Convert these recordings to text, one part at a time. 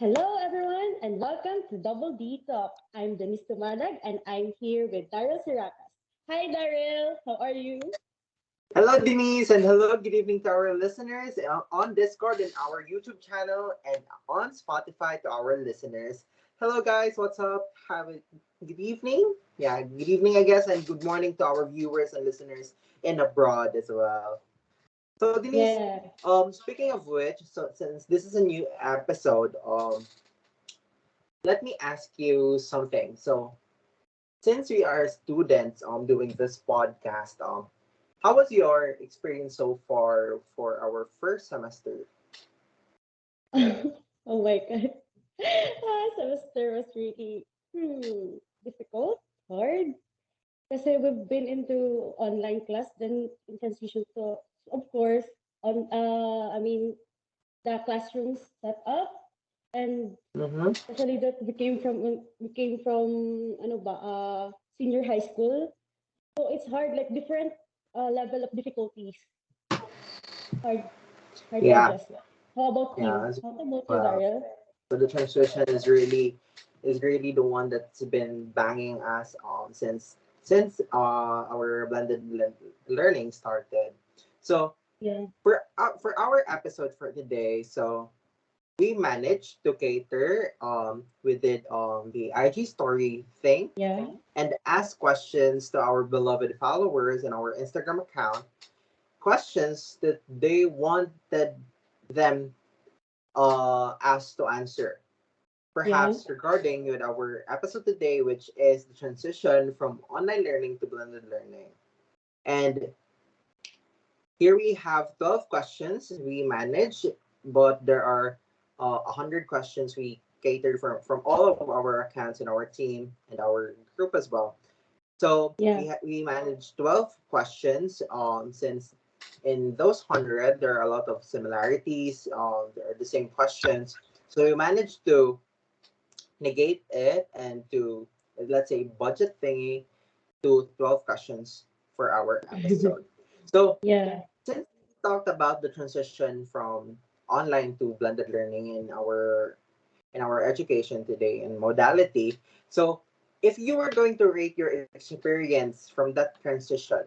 Hello, everyone, and welcome to Double D Talk. I'm Denise Dumadag, and I'm here with Daryl Siracas. Hi, Daryl. How are you? Hello, Denise, and hello, good evening to our listeners on Discord and our YouTube channel and on Spotify to our listeners. Hello, guys, what's up? Have a good evening. Yeah, good evening, I guess, and good morning to our viewers and listeners in abroad as well. So, Denise, Yeah. speaking of which, so since this is a new episode, let me ask you something. So, since we are students doing this podcast, how was your experience so far for our first semester? Oh my God. Semester was really difficult, hard. Kasi we've been into online class, then in transition to, of course, the classrooms set up, and Mm-hmm. especially that we came from ano ba senior high school. So it's hard, like different level of difficulties. Hard, hard to Yeah, adjust. Yeah. How about yeah, you? as How about you, well. Daryl? So the transition is really the one that's been banging us since our learning started. So Yeah. for our episode for today, so we managed to cater. We did the IG story thing Yeah. and ask questions to our beloved followers in our Instagram account, questions that they wanted them us to answer. Yeah. Perhaps regarding with our episode today, which is the transition from online learning to blended learning. And here we have 12 questions we managed, but there are 100 questions we catered from all of our accounts in our team and our group as well. So Yeah. we managed 12 questions. Since in those 100 there are a lot of similarities. There are the same questions. So we managed to negate it and to, let's say, budget thingy to 12 questions for our episode. So Yeah. since we talked about the transition from online to blended learning in our education today and modality. So, if you were going to rate your experience from that transition,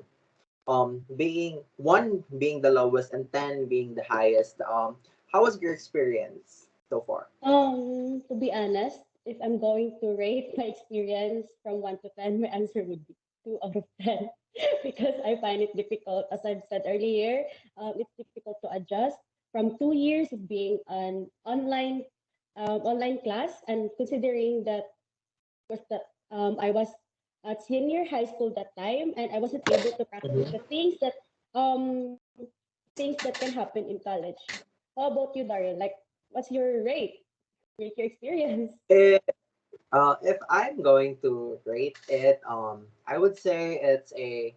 being one being the lowest and 10 being the highest, how was your experience so far? To be honest, if I'm going to rate my experience from 1 to 10, my answer would be 2 out of 10 because I find it difficult. As I've said earlier, it's difficult to adjust from 2 years of being an online class, and considering that was that I was at senior high school that time, and I wasn't able to practice Mhm. the um things that can happen in college. How about you, Daryl? Like, what's your rate your experience? If, if I'm going to rate it, I would say it's a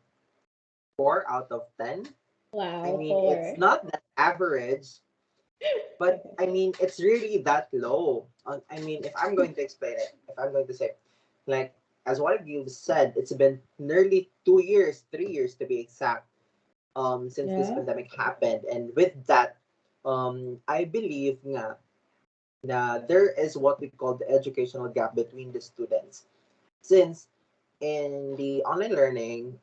4 out of 10. I Wow, mean, it's four. not that average, but I mean, it's really that low. I mean, if I'm going to explain it, if I'm going to say, like, as what you've said, it's been nearly 2 years, 3 years to be exact, since this Yeah. pandemic happened. And with that, I believe nga, na there is what we call the educational gap between the students. Since in the online learning,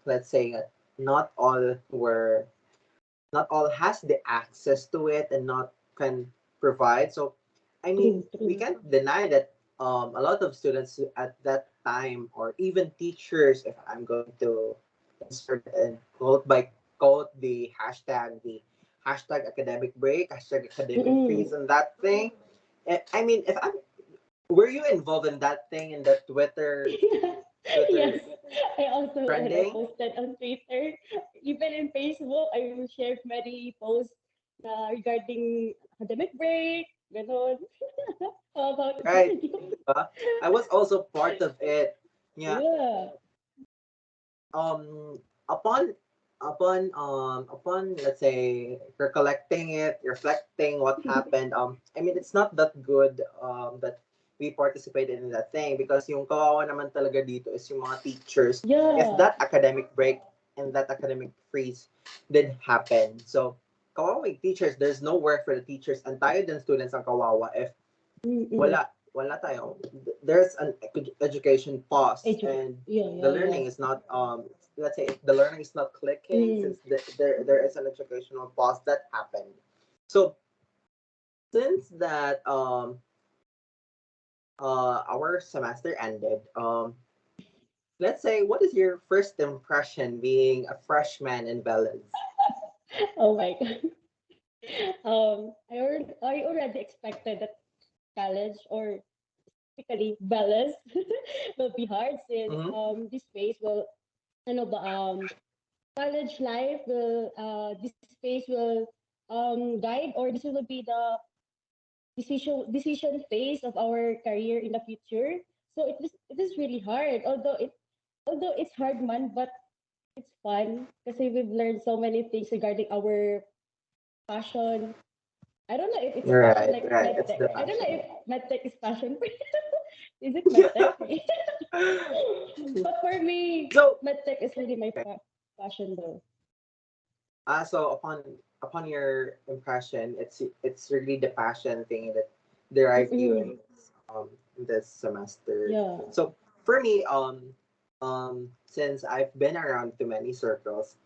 let's say not all were not all has the access to it and not can provide. So, I mean, True, we true. can't deny that a lot of students at that time, or even teachers, if I'm going to insert and quote by quote the hashtag academic break, hashtag academic Mm-mm. freeze, and that thing. I mean, if I'm were you involved in that thing in the Twitter Yes, I also trending? posted on Twitter, even in Facebook. I shared many posts regarding academic break, ganon. How about Right. you? Diba? I was also part of it. Yeah. Yeah. um upon let's say recollecting it, reflecting what happened, I mean it's not that good that we participated in that thing, because yung kawawa naman talaga dito is yung mga teachers if Yeah. that academic break and that academic freeze did happen. So kawawa yung teachers, there's no work for the teachers, and tayo din students ang kawawa if Mm-mm. wala tayo. There's an education pause, and Yeah, the yeah, yeah. learning is not let's say if the learning is not clicking, Mm. since there is an educational pause that happened. So since that our semester ended, let's say, what is your first impression being a freshman in Velas? Oh my god. I already expected that college or typically balance will be hard since Mm-hmm. this phase will ano ba college life will this phase will guide or this will be the decision phase of our career in the future. So it is really hard. Although it's hard man, but it's fun kasi we've learned so many things regarding our passion. I don't know if it's passion Right, like right. It's medtech. the I don't know passion. if medtech is passion for you. Is it medtech? But for me, So, medtech is really my passion though. so upon your impression, it's really the passion thing that derived you Mm-mm. in this semester. Yeah. So for me, since I've been around to many circles,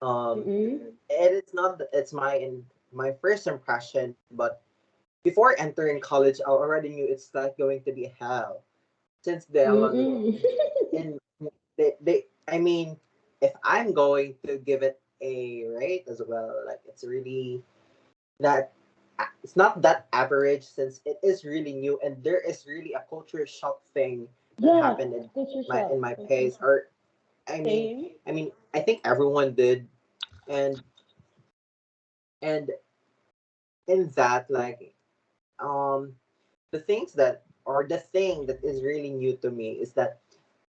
um, Mm-mm. it is not that it's my first impression, but before entering college, I already knew it's like going to be hell since Mm-mm. in they I mean, if I'm going to give it a rate as well, like it's really that it's not that average since it is really new and there is really a culture shock thing that Yeah. happened Culture in shock. my Culture pace. shock. Or I mean Same. I think everyone did. and and in that, like, um the things that or the thing that is really new to me is that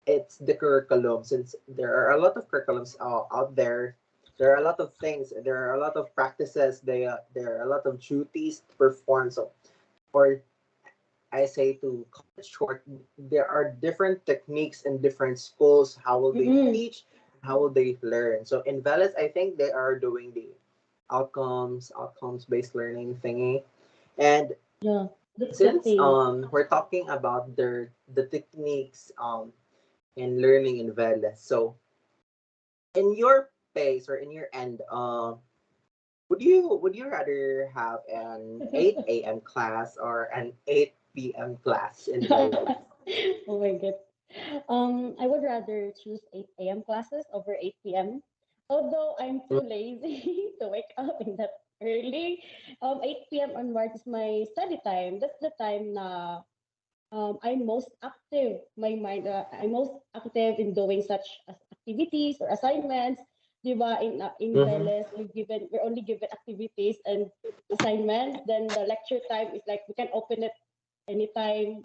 it's the curriculum. Since there are a lot of curriculums out there, there are a lot of things, there are a lot of practices, there are a lot of duties to perform. So, or I say to cut it short, there are different techniques in different schools. How will they Mm-mm. teach? How will they learn? So in Velas, I think they are doing the outcomes based learning thingy. And Yeah. That's the since thing. we're talking about the techniques in learning in Velas, so in your pace or in your end, would you rather have an 8 a.m. class or an 8 p.m. class in Velas? Oh my god. I would rather choose 8 a.m. classes over 8 p.m. Although I'm too lazy to wake up in that early. 8 p.m. onwards is my study time. That's the time na I'm most active. I'm most active in doing such as activities or assignments. Diba, in Mm-hmm. Veles, we're only given activities and assignments. Then the lecture time is like we can open it anytime.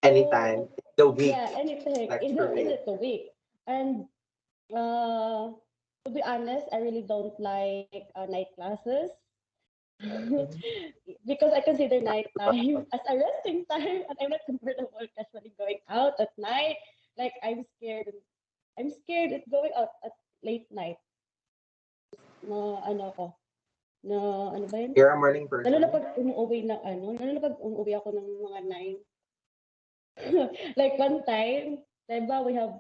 Anytime So the week, yeah, anything. lecture Is week. it a week? And uh, to be honest, I really don't like night classes Mhm. because I consider night time as a resting time, and I'm not comfortable casually going out at night. Like I'm scared. I'm scared at going out at late night. Na ano ko, na ano ba yun? You're a morning Lalo na person. pag umuwi ng lalo na pag umuwi ako ng mga 9. Like one time, diba we have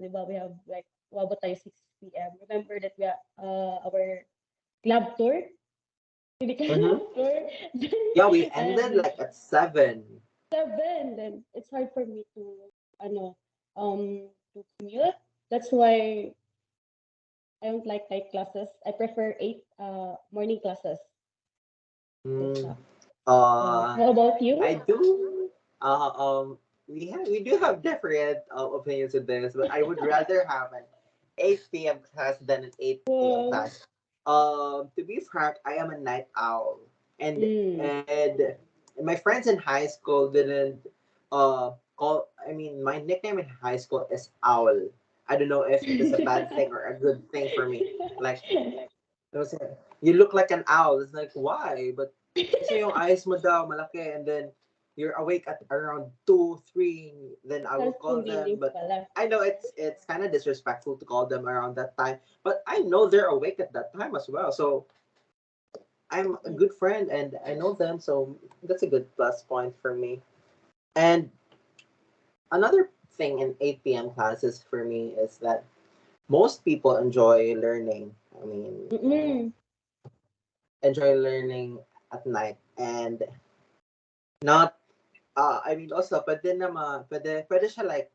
diba we have like wabot tayo 6 p.m. Remember that we are our club tour? Medical Mm-hmm. tour. Yeah, we ended And like at 7. 7, then it's hard for me to ano to commute. That's why I don't like night classes. I prefer 8 morning classes. That's Mm. all. Yeah. Uh, How about you? I do. We do have different opinions with this, but I would rather have an 8 p.m. class than an 8 a.m. Well, class. To be frank, I am a night owl, and mm. and my friends in high school didn't call. I mean, my nickname in high school is Owl. I don't know if it is a bad thing or a good thing for me. Like, they would say, you look like an owl. It's like, why? But kasi yung eyes mo daw malaki, and then you're awake at around 2, 3, then I will Has call two them. meanings But pala. I know it's kind of disrespectful to call them around that time, but I know they're awake at that time as well. So I'm a good friend and I know them, so that's a good plus point for me. And another thing in 8 p.m. classes for me is that most people enjoy learning. I mean, Mm-mm. enjoy learning at night and not I mean also pwede na pwede siya like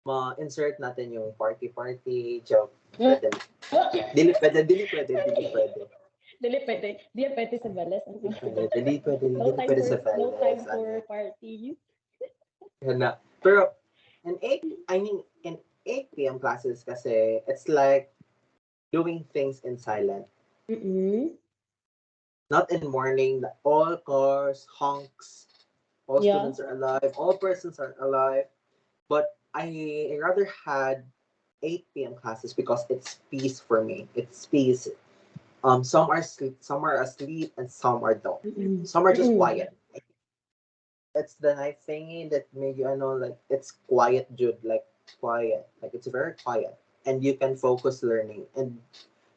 ma-insert natin yung party joke. Pwede. Dili pwede. Dili pwede. Di yan pwede sa balas. No Dili time pwede for sa no Feldes, time ano. for parties. Yun na. Pero, I mean, in 8 p.m. classes kasi, it's like doing things in silent. Mm-mm. Not in morning, all cars, honks, all Yeah. students are alive, all persons are alive. But I rather had 8 p.m. classes because it's peace for me. It's peace. Some are asleep, and some are don't. Mm-mm. Some are just Mm-mm. quiet. It's the night thingy that made you, I know, like it's quiet, Jude, like quiet, like it's very quiet, and you can focus learning and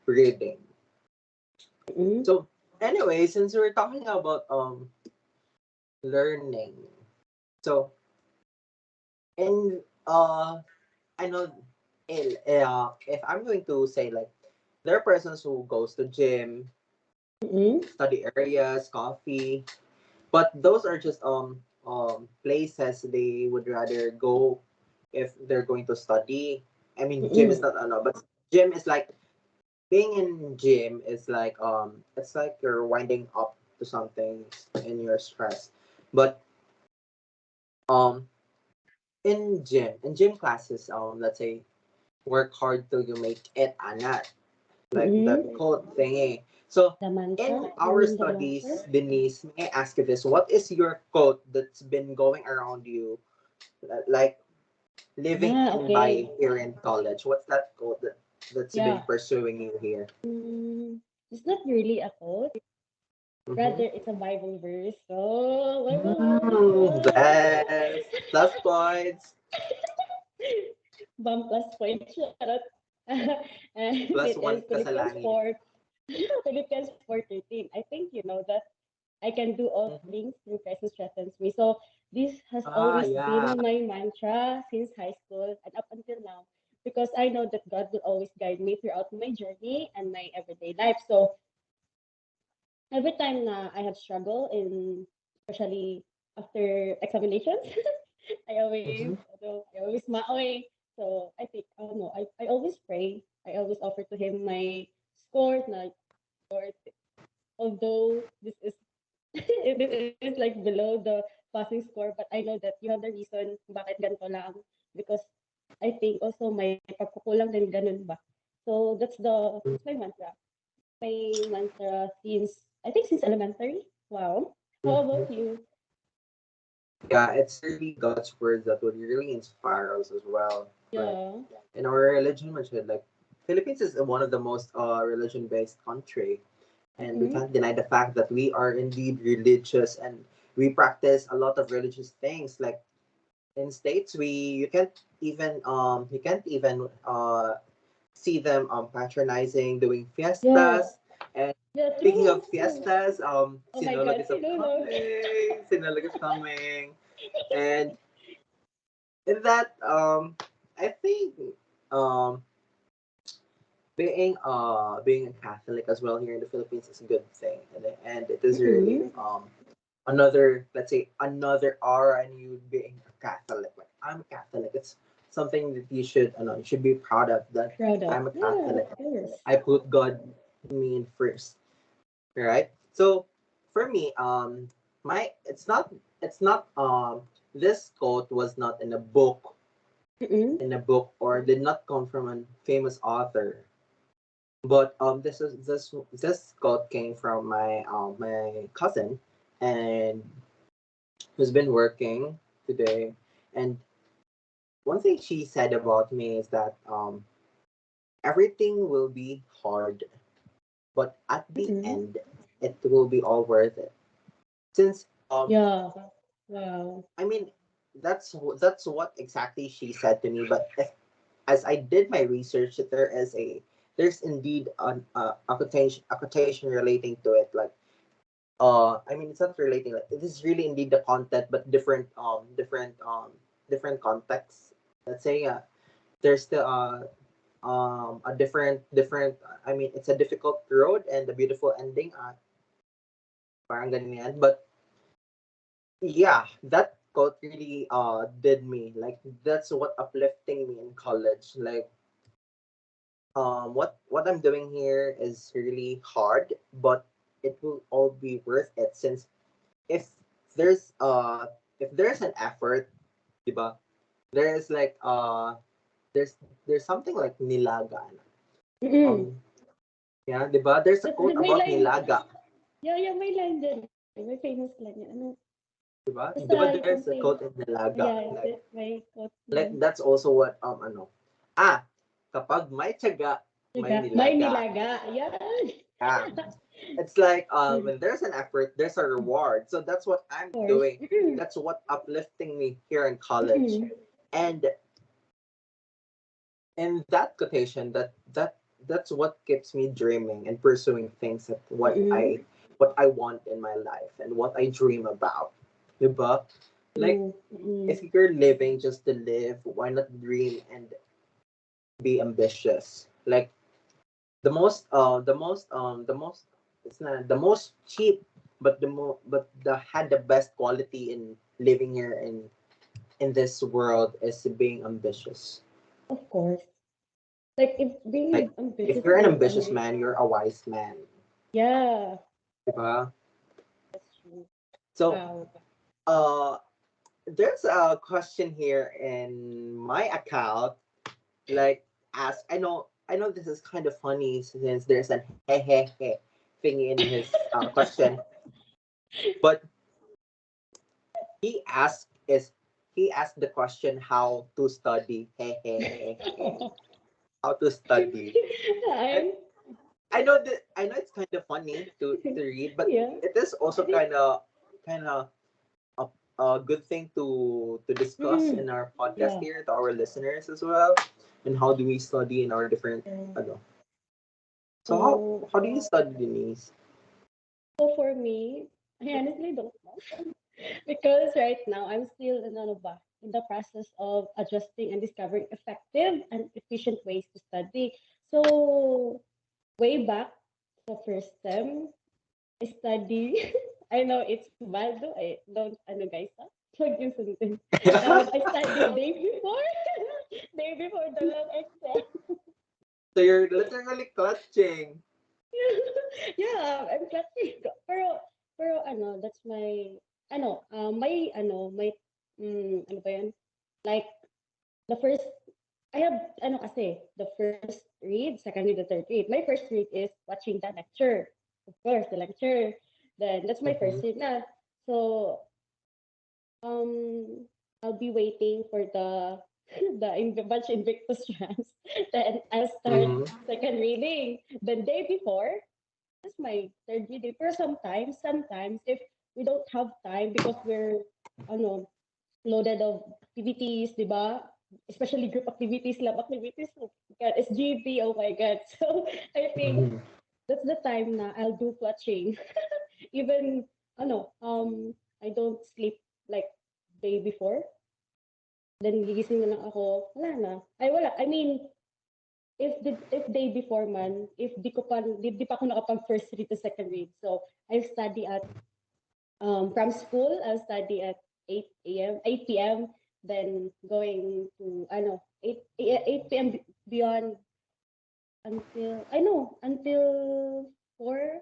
reading. Mm-mm. So, anyway, since we're talking about learning, so in I know, if I'm going to say like there are persons who goes to gym, Mm-mm. study areas, coffee, but those are just places they would rather go if they're going to study. I mean, gym is Mm-mm. not ano, but gym is like being in gym is like it's like you're winding up to something and you're stressed. But um in gym classes, let's say work hard till you make it anat, like that Mm-mm. quote thingy. So The mantra? in You our mean the mantra? studies, Denise, may I ask you this? What is your quote that's been going around you, like living Ah, in by okay. here in college? What's that quote that's been Yeah. pursuing you here? It's not really a quote. Mm-hmm. Rather, it's a Bible verse. Oh, Bible verse. Bless. Plus points. Bump plus point. Charot. And it Plus is one ka Philippians sa langit. 4. Philippians 4:13. I think you know that I can do all Mm-hmm. things through Christ who strengthens me. So this has Ah, always yeah. been my mantra since high school and up until now because I know that God will always guide me throughout my journey and my everyday life. So every time na I have struggle in especially after examinations, I always Mm-hmm. I always maoy. So I think I don't know, I always pray. I always offer to him my scores na or although this is this is like below the passing score, but I know that you have the reason bakit ganito lang because I think also may pagkukulang din ganun ba. So that's my mantra. My mantra since I think since elementary. Wow. How Mm-hmm. about you? Yeah, it's really God's word that would really inspire us as well. Like Yeah. in our religion, which is like Philippines is one of the most religion based country, and we Mm-mm. can't deny the fact that we are indeed religious and we practice a lot of religious things. Like in states, we you can't even see them patronizing doing Yeah. fiestas. And Yeah, speaking of true, true. fiestas, Oh my God, Sinunog. Sinulog is coming, and in that I think um being a Catholic as well here in the Philippines is a good thing, and it is really Mm-mm. another, let's say, another aura in you being a Catholic. Like I'm a Catholic, it's something that you should be proud of, that Proud of. I'm a Yeah, Catholic. of course. I put God in me in first, right? So for me, my it's not this quote was not Mm-mm. in a book or did not come from a famous author. But this quote came from my cousin, and who's been working today. And one thing she said about me is that everything will be hard, but at the Mm-mm. end, it will be all worth it. Since Yeah. Wow. I mean, that's what exactly she said to me. But as I did my research, there's indeed a quotation relating to it. Like I mean, it's not relating. Like, it is really indeed the content, but different contexts. Let's say, there's still a different. I mean, it's a difficult road and a beautiful ending. Parang ganun yan. But yeah, that quote really did me. Like, that's what uplifting me in college. Like, what I'm doing here is really hard, but it will all be worth it, since if there's if there's an effort, diba? There is like there's something like nilaga. Mm-mm. Um yeah, diba? There's a quote May about line, nilaga, yeah, may line din. May famous line yan. Ano, diba? basta Diba yung there's a something, quote in nilaga. yeah, may quote Like din. that's also what kapag may tiyaga, may May nilaga. nilaga, yan. Yeah. It's like Mm, when there's an effort, there's a reward. So that's what of I'm course. doing. That's what uplifting me here in college. Mm, And in that quotation, that's what keeps me dreaming and pursuing things that mm, what I want in my life and what I dream about. Diba? Like, true. Mm, if you're living just to live, why not dream and be ambitious? Like, the most it's not the most cheap, but the had the best quality in living here in this world is being ambitious. of course. Like, if Like, being if ambitious you're an is, ambitious man, you're a wise man. yeah, Diba? that's true. So Wow. uh there's a question here in my account, like, ask, I know this is kind of funny since there's an he he he thing in his question, but he asked is he asked the question how to study. How to study. And I, I know it's kind of funny to read, but yeah, it is also I think, kind of a, a good thing to discuss mm, in our podcast yeah. here to our listeners as well. And how do we study in our different Yeah. ano. So So, how do you study, Denise? so for me, I honestly don't know. Because right now I'm still in, ano ba, in the process of adjusting and discovering effective and efficient ways to study. So way back the first sem, I study. I know it's bad, though. I don't, ano guys, plug yung sundin. I studied day before, day before the long exam. So you're literally clutching. Yeah, I'm clutching. Pero ano, that's my, ano ba yun? Like, the first, I have, the first read, second read, the third read. My first read is watching the lecture. Of course, the lecture. Then, that's my Mm-hmm. first read na. So, um, I'll be waiting for the bunch Invictus chance. Then, I'll start Mm-hmm. second reading. Then, day before, that's my third reading. Pero sometimes, if we don't have time because we're, ano, loaded of activities, di ba? Especially group activities, lab activities. Oh my God, SGP, oh my God. So, I think Mm-hmm. that's the time na I'll do clutching. Even, I don't sleep like day before. Then gigising na lang ako, wala na. Ay, wala. I mean, if day before man, if di pa ako nakapag first read to second read. So, I study at from school, I'll study at 8 a.m., 8 p.m., then going to, 8 p.m. Beyond until 4.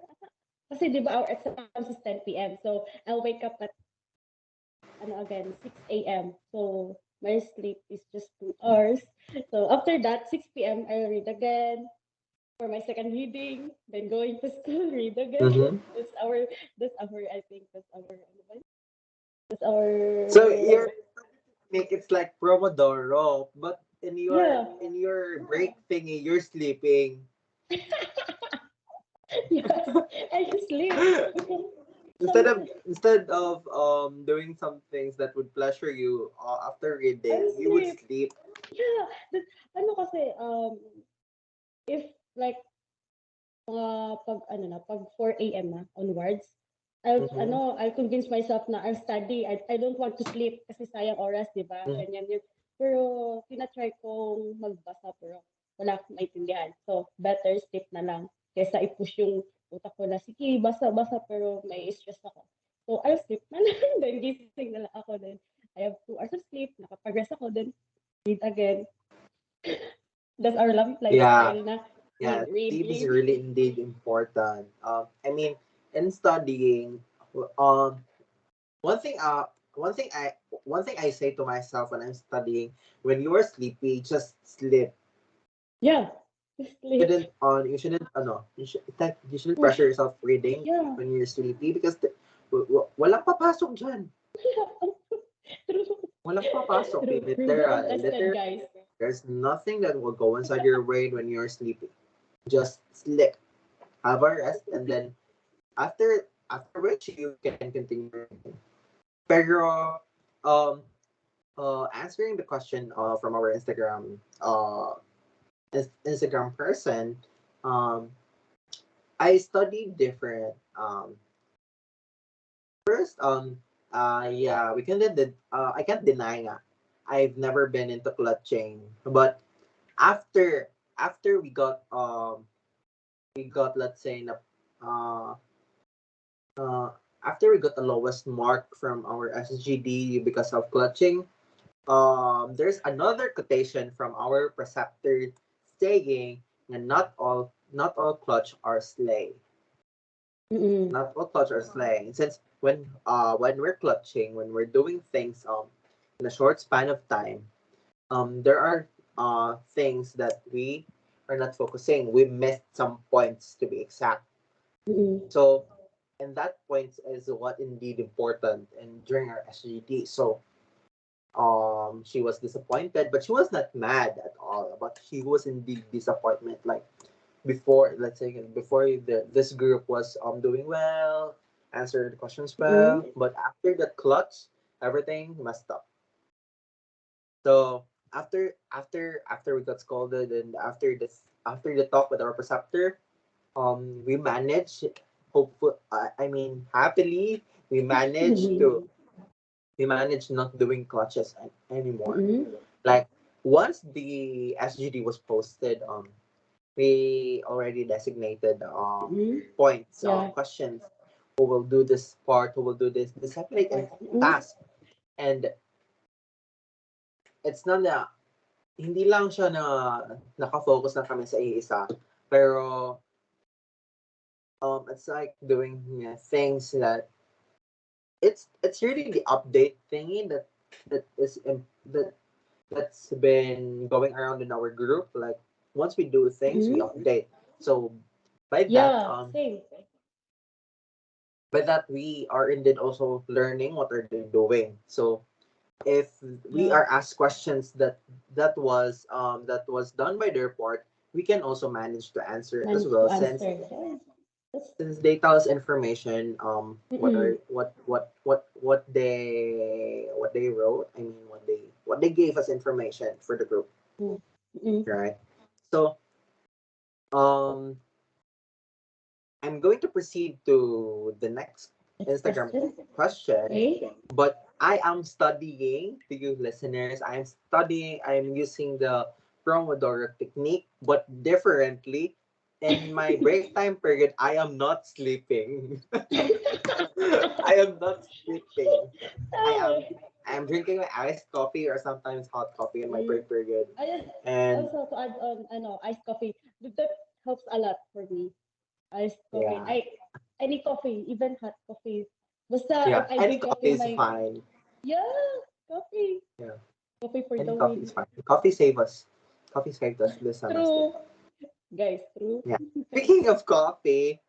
Kasi di ba our exams is 10 p.m. So, I'll wake up at, 6 a.m. So, my sleep is just 2 hours. So, after that, 6 p.m., I'll read again for my second reading, then going to school, read again. Mm-hmm. I think that's our, So you're make it's like Pomodoro, but yeah. in your break thingy, you're sleeping. Yes, I can sleep because some Instead of doing some things that would pleasure you after reading, I you would sleep. sleep. Yeah, that, kasi, if like pag 4 a.m. na onwards, Mm-hmm. I'll convince myself na I'll study. I don't want to sleep kasi sayang oras, di ba? Mm-hmm. Ganyan yun. Pero tinatry kong magbasa pero wala akong maintindihan. So, better sleep na lang kaysa i-push yung utak ko na, sige, basa-basa pero may stress ako. So, I'll sleep na lang. Then, gising na lang ako. Then, I have 2 hours of sleep. Nakapag-rest ako. Then, read again. That's our Yeah, lifestyle na. yeah. Read, Sleep is read. really indeed important. I mean, in studying, um, one thing, one thing I, one thing I say to myself when I'm studying, when you are sleepy, just sleep. Yeah, sleep. You shouldn't, you shouldn't pressure Push. yourself reading Yeah. when you're sleepy because walang papasok dyan. True. Walang papasok, True. Proven literal. and tested, Literal. guys. There's nothing that will go inside your brain when you're sleepy. Just sleep, have a rest, and then after which you can continue reading. Pero, um, answering the question from our Instagram person, um, I studied different. First, yeah, I can't deny nga. I've never been into clutching, but after we got, let's say, uh uh after we got the lowest mark from our SGD because of clutching, there's another quotation from our preceptor saying that not all clutch are slay. Mm-mm. Not all clutch are slaying. Since when we're clutching, when we're doing things in a short span of time, there are things that we are not focusing. We missed some points to be exact. Mm-mm. So and that point is what indeed important and during our SGD. So she was disappointed, but she was not mad at all, but she was indeed disappointment, like before, let's say, before this group was doing well, answered the questions well, Mm-mm. but after the clutch, everything messed up. So after we got scolded, and after the talk with our preceptor, we managed, hopeful I mean happily, we managed to we managed not doing clutches anymore. Mm-mm. Like, once the SGD was posted, we already designated Mm-mm. points, Yeah. questions, who will do this part, who will do this separate and Mm-mm. task. And it's not na, hindi lang siya na nakafocus na kami sa iisa, pero it's like doing, yeah, things that it's really the update thingy that is that's been going around in our group. Like, once we do things, we Mm-mm. update. So by that Yeah. Same. we are indeed also learning what are they doing. So if we Yeah. are asked questions that was done by their part, we can also manage to answer it as Managed to well, since answer. Yeah. That's, they tell us information, what mm-mm. are what they wrote, I mean what they gave us information for the group, Mm-mm. right? So um I'm going to proceed to the next Next Instagram question. question, Okay. but I am studying, to you listeners, I'm using the Pomodoro technique, but differently. In my break time period, I am not sleeping. I am not sleeping. I Oh, am I am drinking my iced coffee or sometimes hot coffee in my mm. break period. I And also to add on, iced coffee. That helps a lot for me. Iced coffee. yeah, Any coffee, even hot coffee. Basta yeah, if I any drink coffee coffee, is my fine. yeah, coffee. Yeah, Coffee for any the coffee win. is fine. Coffee save us. Coffee saved us this semester. True. Guys, true. Yeah. Speaking of coffee,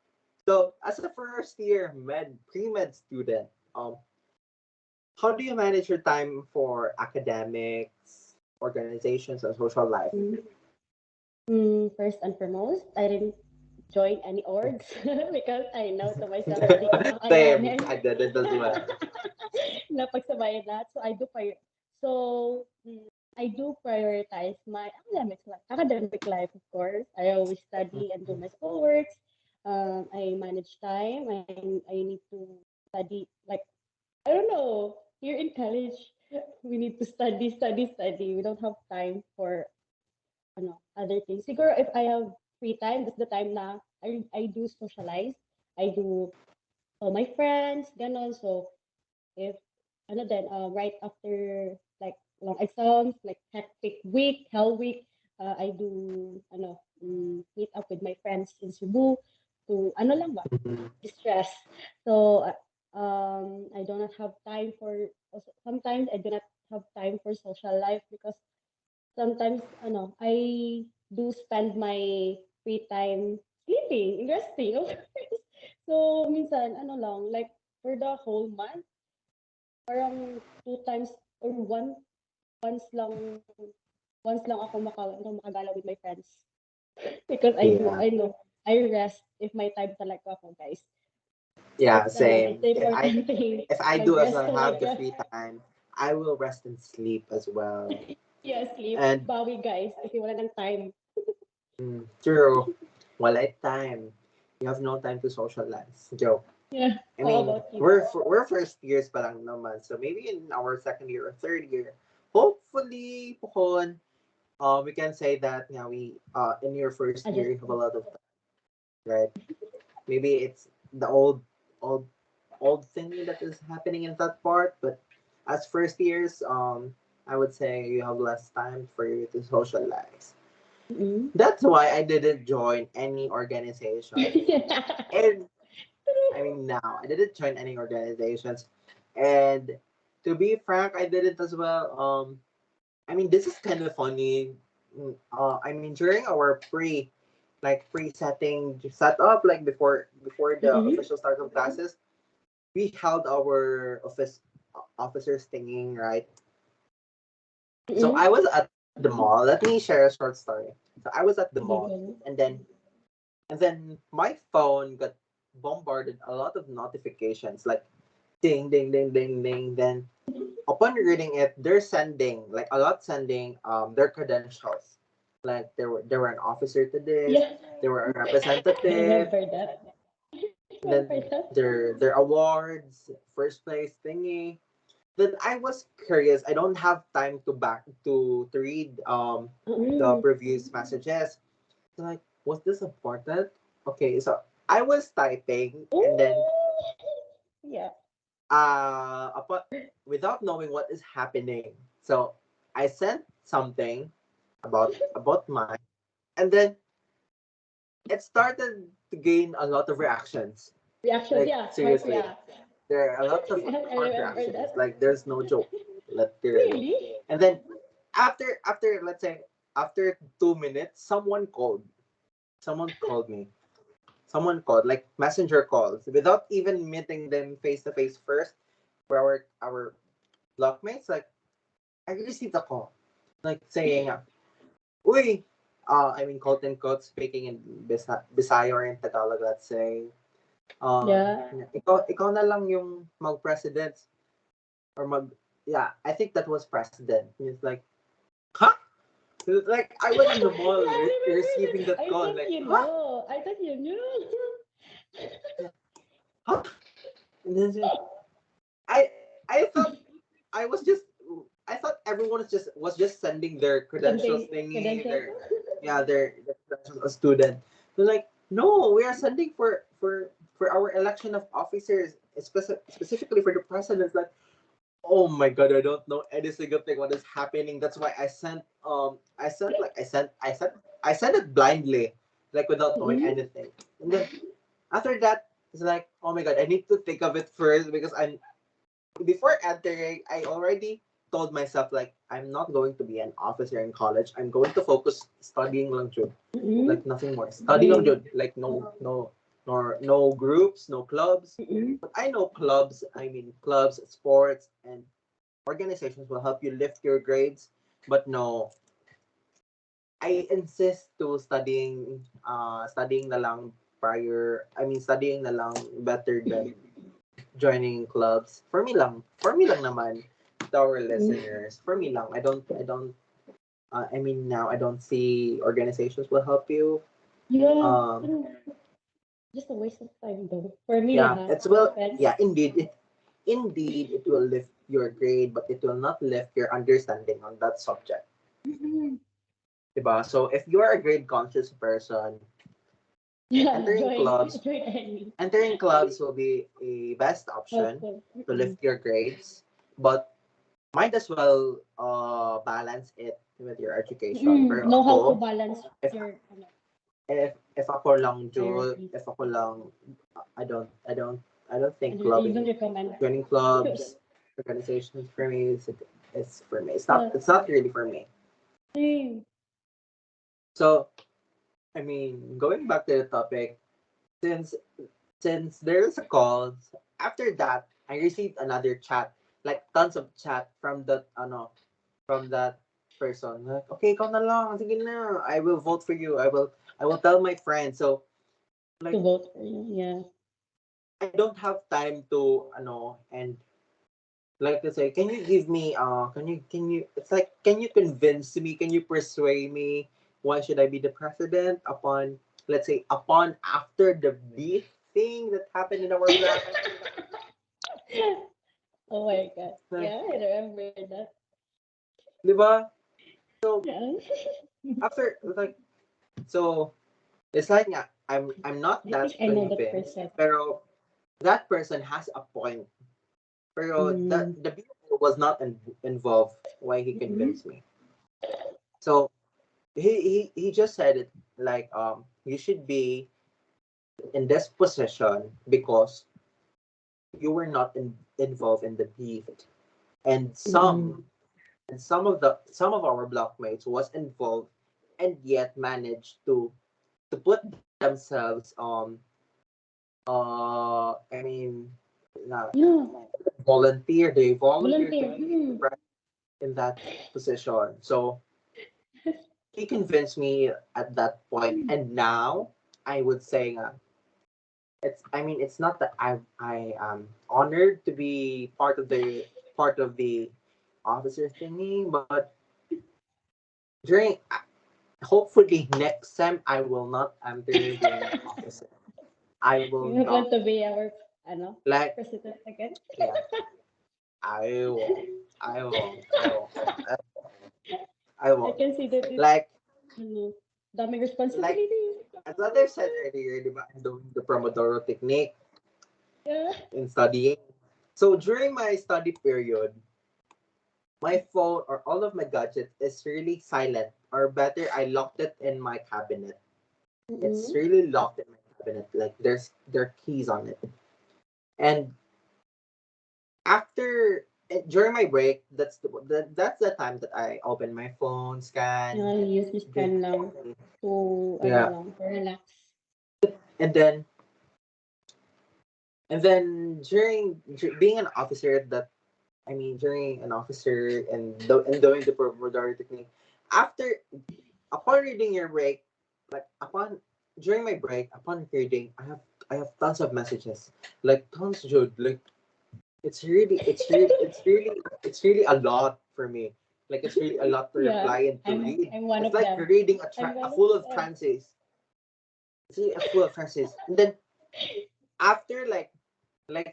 so as a first year pre-med student, how do you manage your time for academics, organizations, and social life? Mm. First and foremost, I didn't join any orgs because I know to myself na di ko Same, kakayanin I did it as well. na pagsabayan lahat. I do prioritize my academic life, of course. I always study and do my schoolworks. I manage time. I need to study. Like, I don't know. Here in college, we need to study, study, study. We don't have time for other things. Siguro if I have free time, that's the time na I do socialize. I do my friends, ganon. So if then right after like long exams, like hectic week, hell week, I do meet up with my friends in Cebu to lang ba, Mhm. distress. So I do not have time for sometimes I do not have time for social life because sometimes I do spend my free time sleeping, resting. Of course. So minsan lang like for the whole month parang two times or once lang once lang ako makagala with my friends because Yeah. I know I rest if my time talaga ako guys. Yeah, That's same. the If I important thing. if I do as Mag-rest well ka, have the mag-rest. free time, I will rest and sleep as well. Yeah, sleep. And Bawi guys kasi wala ng time. true, wala time. You have no time to socialize. Joke. Yeah. I How mean, about you? we're first years pa lang naman. So maybe in our second year or third year, hopefully, Pokon, we can say that yeah, we in your first year you have a Adjustment. lot of time, right? Maybe it's the old old thing that is happening in that part, but as first years, I would say you have less time for you to socialize. Mm-hmm. That's why I didn't join any organization. And I mean, now I didn't join any organizations, and to be frank, I didn't as well. I mean, this is kind of funny. I mean, during our pre-setting setup, like before the Mm-mm. official start of classes, we held our officers stinging, right? So Mm-mm. I was at the mall. Let me share a short story. So I was at the mall, Sige, go. and then my phone got bombarded a lot of notifications, like ding ding ding ding ding. Then upon reading it, they're sending like a lot sending their credentials. Like there were an officer to this, Yeah, there were a I representative, remember that. and then Remember that. their awards, first place thingy. Then I was curious. I don't have time to read the Mm. previous messages. So like, was this important? Okay, so I was typing, and then Ooh. Yeah. upon without knowing what is happening. So I sent something about mine, and then it started to gain a lot of reactions. Reactions, Like yeah. Heart seriously, reacts. there are a lot of I heart remember reactions. that. Like there's no joke, literally. Really? And then after let's say after 2 minutes, someone called. Someone called me. Someone called, like messenger calls, without even meeting them face to face first. For our blockmates, like I received a call, like saying, "Uy, I mean, quote unquote, speaking in Bisaya or in Tagalog, let's say, um, Yeah. ikaw na lang yung mag-president or yeah, I think that was president." It's like, huh? It's like I was in the mall Yeah, I remember receiving that. that I call, thought like, you huh? know. I thought you knew. Yeah, huh? And then I I thought I was just I thought everyone was just sending their credentials Sending thingy, credentials. their credentials as student. They're like, no, we are sending for our election of officers, specifically for the president. Like, oh my god, I don't know any single thing what is happening. That's why I sent it blindly, like without knowing Mm-mm. anything. And then after that, it's like, oh my god, I need to think of it first because I'm before entering, I already told myself like I'm not going to be an officer in college. I'm going to focus studying lang jud. Mm-mm. Like nothing more. Study lang Mm-mm. jud. Like no groups, no clubs. Mm-mm. But I know clubs, I mean clubs, sports and organizations will help you lift your grades. But no, I insist to studying na lang studying na lang better than joining clubs. For me lang naman, to our Mm-mm. listeners. For me lang, I mean now I don't see organizations will help you. Yeah. Um, True. just a waste of time though. For me Yeah, lah, it's no well, offense. yeah, indeed it will lift your grade, but it will not lift your understanding on that subject. Mm-mm. Diba? So if you are a grade conscious person, Yeah, entering join clubs join any. entering clubs will be a best option Helpful. to lift Mm-mm. your grades, but might as well balance it with your education. Pero Know how to ako, balance if your ano, if ako lang Jul, priorities. if ako lang, I don't think You don't clubbing, recommend. joining clubs, organizations for me is for me. Yeah, It's not really for me. same. So I mean, going back to the topic, since since there's a call, after that I received another chat, like tons of chat from that from that person. Like, okay, ikaw na lang, sige na, I will vote for you. I will tell my friends. So To like vote for you. Yeah. I don't have time to and like to say, can you give me can you it's like can you convince me, can you persuade me why should I be the president upon, let's say, upon after the beef thing that happened in our block. Oh my god. Like, Yeah, I remember that. di ba? So Yeah. after like so it's like nga, I'm not I think that I know that convinced, person. pero that person has a point. Pero Mm. the beef was not involved why he Mm-mm. convinced me. So he just said it like you should be in this position because you were not involved in the beef, and Mm-mm. some of our blockmates was involved and yet managed to put themselves I mean Yeah. they volunteer to Volunteer. be in that position. So he convinced me at that point, and now I would say it's not that I am honored to be part of the officer thingy, but during hopefully next time I will not enter being an officer. I will You not want to be our ano, like president again? yeah. I won't. I won't. I I won't. can see that it's Like ano, daming like responsibilities. as what I've said earlier, di ba, I'm doing the Pomodoro technique Yeah. in studying. So during my study period, my phone or all of my gadgets is really silent, or better, I locked it in my cabinet. It's Mm-mm. really locked in my cabinet. Like there are keys on it. And after during my break, that's the time that I open my phone, scan, Yeah, you use this drink pen lang coffee. to ano Yeah, lang, to relax. and then being an officer at that, I mean during an officer and doing the Pomodoro technique, after upon reading your break, like upon during my break, upon reading, I have tons of messages, like tons, Jude. Like it's really a lot for me. Like it's really a lot to Yeah, reply and to I'm read. I'm one It's of like them. reading I'm a one of full of them. trances. It's really a full of trances. And then after like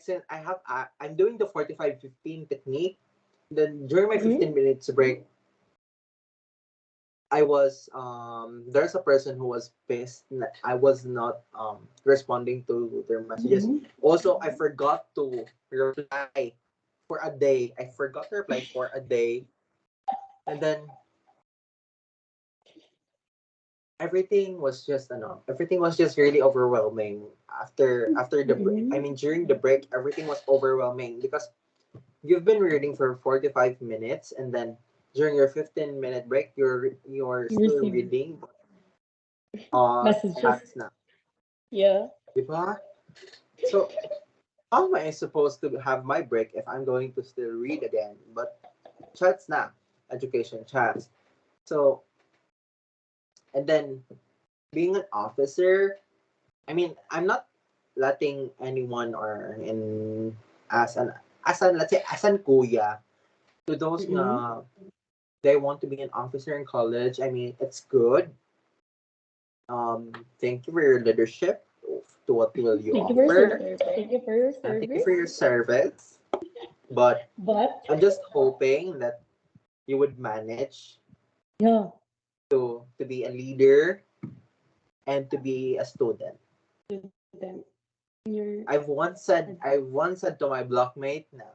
since I'm doing the 45-15 technique, then during my Mm-hmm. 15 minutes break, I was there's a person who was pissed that I was not responding to their messages. Mm-hmm. Also, I forgot to reply for a day. I forgot to reply for a day, and then everything was just really overwhelming after the break. I Mm-hmm. mean during the break, everything was overwhelming because you've been reading for 45 minutes, and then during your 15-minute break, you're You still receive reading messages. chats na. Yeah. Diba? So how am I supposed to have my break if I'm going to still read again? But chats na, education chats. So and then being an officer, I mean, I'm not letting anyone or in as an let's say as an kuya to those Mm-hmm. na they want to be an officer in college. I mean, it's good. Thank you for your leadership. to what will you Thank you for your offer. service. Thank you for your And thank you for service. your service. But But I'm just hoping that you would manage yeah, to be a leader and to be a student. to them. Your I've once said to my blockmate na,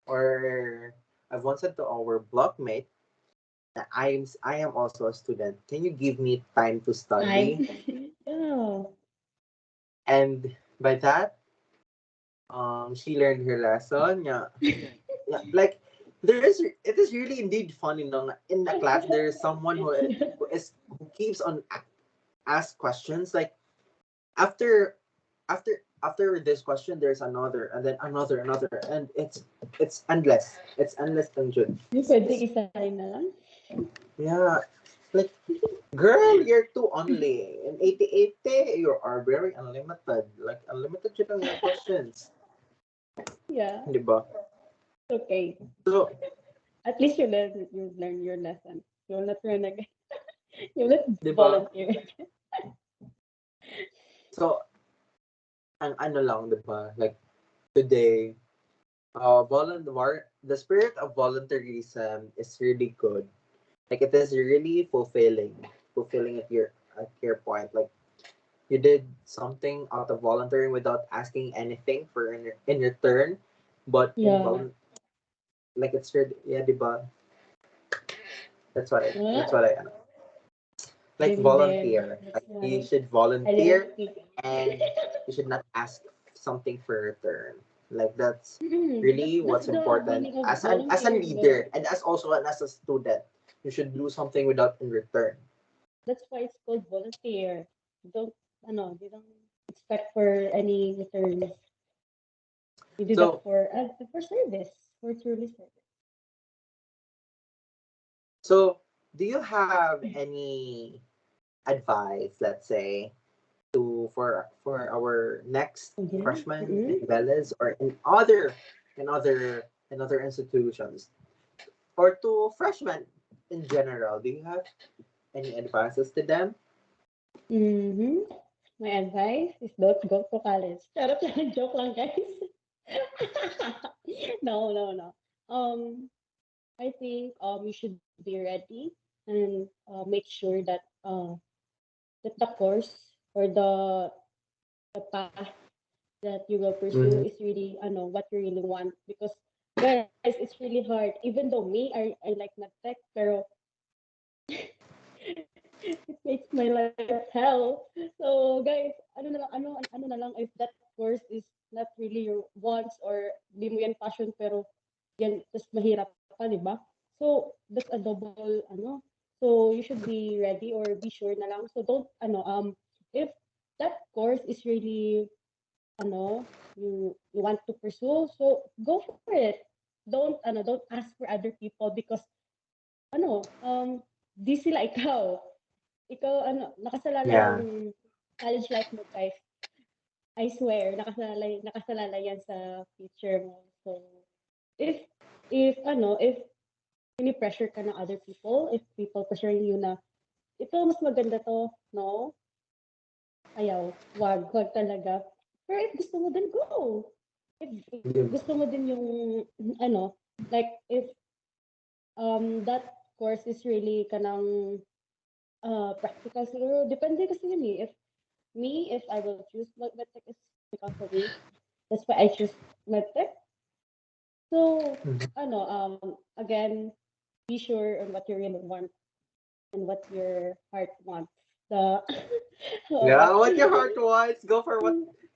or I've once said to our blockmate that I am also a student. Can you give me time to time. study? Yeah. And by that, she learned her lesson. Yeah, yeah. Like it is really indeed funny. No, in the class there is someone who keeps on ask questions like after after this question there's another and then another and it's endless. It's endless tangent. Yung pwedeng isahin na lang. Yeah, like girl, you're too only. In 8080, you are very unlimited. Like unlimited yun ang your questions. Yeah. Di ba? Okay. So, At least you learn your lesson. You'll not run again. You'll not di ba? volunteer again. So, ang ano lang, di ba? Like today, the spirit of volunteerism is really good. Like it is really fulfilling at your point. Like you did something out of volunteering without asking anything for in return, but Yeah. like it's really, yeah, diba? That's what I that's Ah, what I like been there. volunteer. That's Like you why should I didn't volunteer speak. and you should not ask something for return. Like that's That's really that's what's the important meaning of as a volunteer, leader no? and as a student. You should do something without in return. That's why it's called volunteer. You don't expect for any returns. You do that So for service, for truly service. so do you have any advice, let's say, for our next Okay. freshmen in Mm-mm. Veles or in other institutions or to freshmen in general? Do you have any advices to them? Mm-hmm. My advice is don't go to college. Charot lang, joke lang, guys. No, no, no. I think you should be ready and make sure that the course or the path that you will pursue Mm-hmm. is really what you really want, because guys, it's really hard. Even though I like medtech, pero it makes my life hell. So guys, ano na lang if that course is not really your wants or di mo yan passion, pero yan just mahirap pa, di ba? So that's a double So you should be ready or be sure na lang. So don't if that course is really you want to pursue, so go for it. Don't ask for other people, because di sila ikaw. Ikaw, nakasalala Yeah. yung college life mo, guys. I swear, nakasalala yan sa future mo. So, if, if pini-pressure ka ng other people, if people pressuring you na, ito, mas maganda to, no? Ayaw. Wag talaga. Pero if gusto mo, then go. If gusto mo din yung, like, if that course is really kanang practical siguro, depende kasi yun eh. If I will choose medtech, is because of me. That's why I choose medtech. So, Mhm. again, be sure on what you really want and what your heart wants. The Yeah, what? what your heart wants. Go for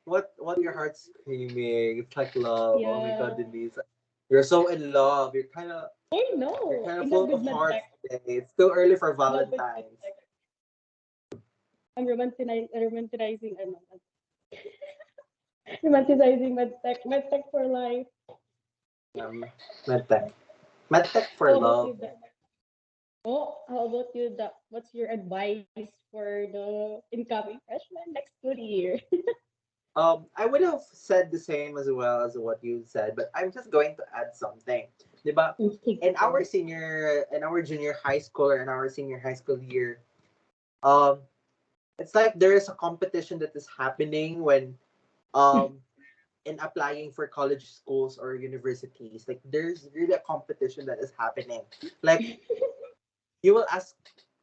what your heart's screaming. It's like love. Oh my god, Yeah. Denise. You're so in love. I You're know. kind of In love full with of hearts medtech. today. It's too early for In love with Valentine's. medtech. I'm romanticizing medtech. Medtech for life. Um, Medtech. Medtech for How about love. you, Doc? Oh, how about you, Doc? What's your advice for the incoming freshman next school year? I would have said the same as well as what you said, but I'm just going to add something. Diba? In Sige. our senior, in our junior high school or in our senior high school year, um, it's like there is a competition that is happening when um in applying for college schools or universities. Like there's really a competition that is happening. Like you will ask,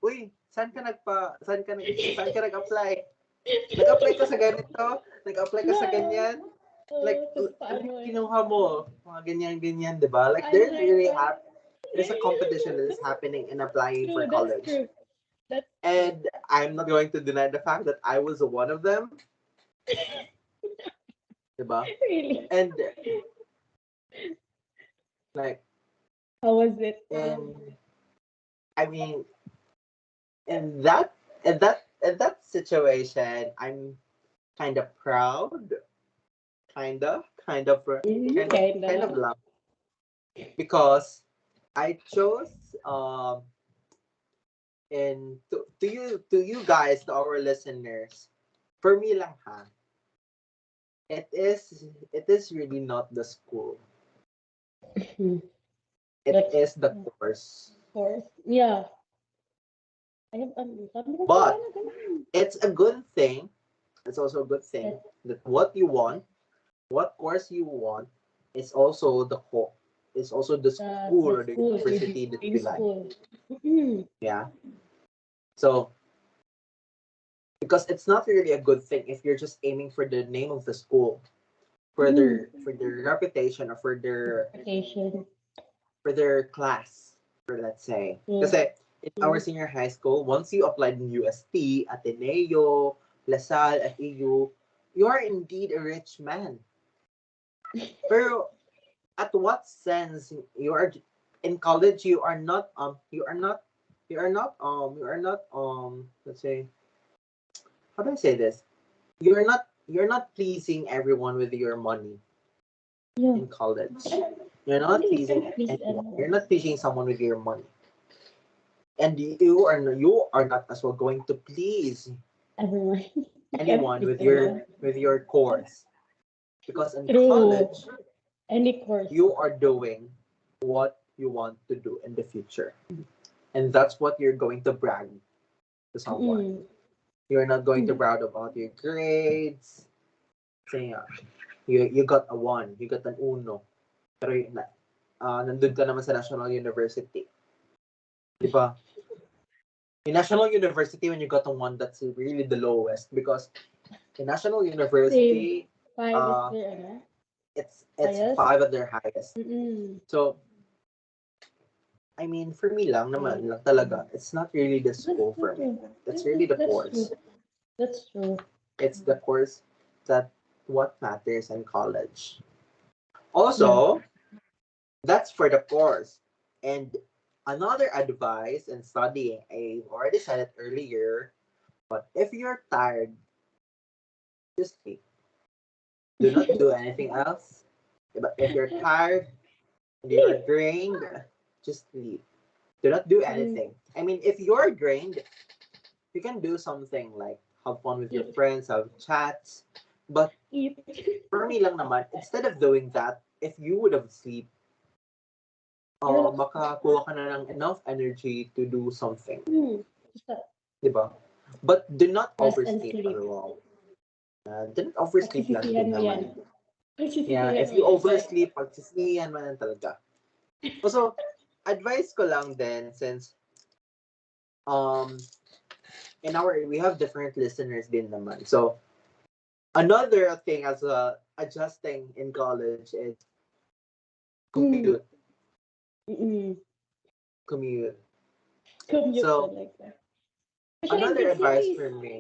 "Uy, saan ka nag-apply? Nag-apply ka sa ganito? Nag-apply ka sa Yeah. ganyan?" Like, Tapos ano paano eh. kinuha mo? Mga ganyan-ganyan, di ba? Like, I like that. there's a competition that is happening in applying for True, that's college. true. That's true. And I'm not going to deny the fact that I was one of them, di ba? Really. And, like, How was it? and I mean, in that, in that situation, I'm kind of proud, kind of Kinda. love, because I chose, and to you guys, to our listeners, for me lang ha, it is really not the school. It That's is the of course. course. Yeah. I have sabi ko sa'yo But na ganun. it's a good thing. It's also a good thing That that what course you want, is also is also the school the or the school, your university that dream you like. school. Mm-mm. Yeah. So because it's not really a good thing if you're just aiming for the name of the school, Mm. for their reputation, or Vacation. for their class, for let's say. Mm. Kasi in our Mm. senior high school, once you applied in UST, Ateneo, LaSalle, FEU, you are indeed a rich man. Pero at what sense you are in college? You are not let's say, how do I say this? You're not pleasing everyone with your money Yeah. in college. You're not Actually, you pleasing can't please anyone. You're everyone. not pleasing someone with your money. And you are not as well going to please Everyone. You can't anyone please with your everyone. with your course, because in True. college Any course. you are doing what you want to do in the future, and that's what you're going to brag to someone. Mm. You're not going to Mm. brag about your grades, saying you got a 1, you got an uno, pero nandun ka naman sa national university, di ba? In national university, when you got a 1, that's really the lowest, because in national Same. university, 5 is uh, there, ano? it's Highest? 5 at their highest. Mm-mm. So, I mean, for me lang Okay. naman, lang talaga, it's not really the That's school for me. true. It's Yeah, really the that's true. course. That's true. It's the course that what matters in college. Yeah. Also, that's for the course. And another advice in studying, I already said it earlier, but if you're tired, just sleep. Do not do anything else. But if you're tired and you're Sleep. drained, just sleep. Do not do Mm. anything. I mean, if you're drained, you can do something like have fun with your Eat. friends, have chats. But Eat. for me lang naman, instead of doing that, if you would have sleep, Relax. makakuha ka na ng enough energy to do something. Mm. Just Di ba? But do not rest and oversleep as sleep. well. Do not oversleep lang Pagsisisihan din mo yan. naman. Yeah, Pagsisisihan if mo you yan. oversleep, pagsisiyan mo lang talaga. Also, advice ko lang din, since um in our we have different listeners din naman. So, another thing as adjusting in college is Mm. commute. Mm-mm. Commute. Commute So, talaga. Especially in another big advice cities. for me,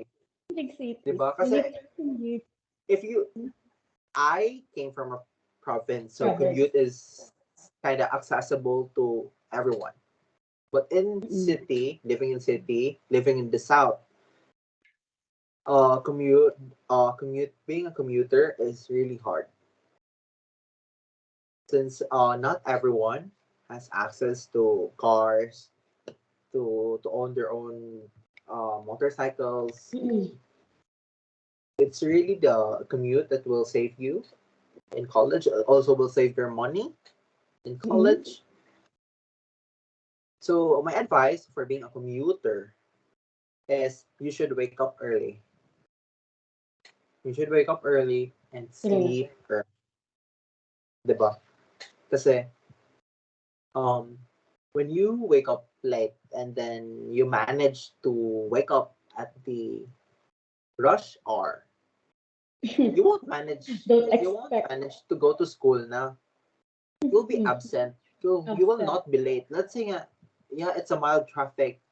Big di cities. ba? You Kasi need to commute. if you, I came from a province, so Province. commute is kind of accessible to everyone. But in Mm-mm. city, living in the south, being a commuter is really hard, since not everyone has access to cars, to own their own motorcycles. Mm-mm. It's really the commute that will save you in college. Also, will save your money in Mm-mm. college. So my advice for being a commuter is you should wake up early. You should wake up early and True. sleep early, 'di ba? Kasi um when you wake up late and then you manage to wake up at the rush hour, you won't manage Don't you won't expect manage to go to school now. You'll be mm, absent. You will upset. not be late. Let's say yeah, it's a mild traffic,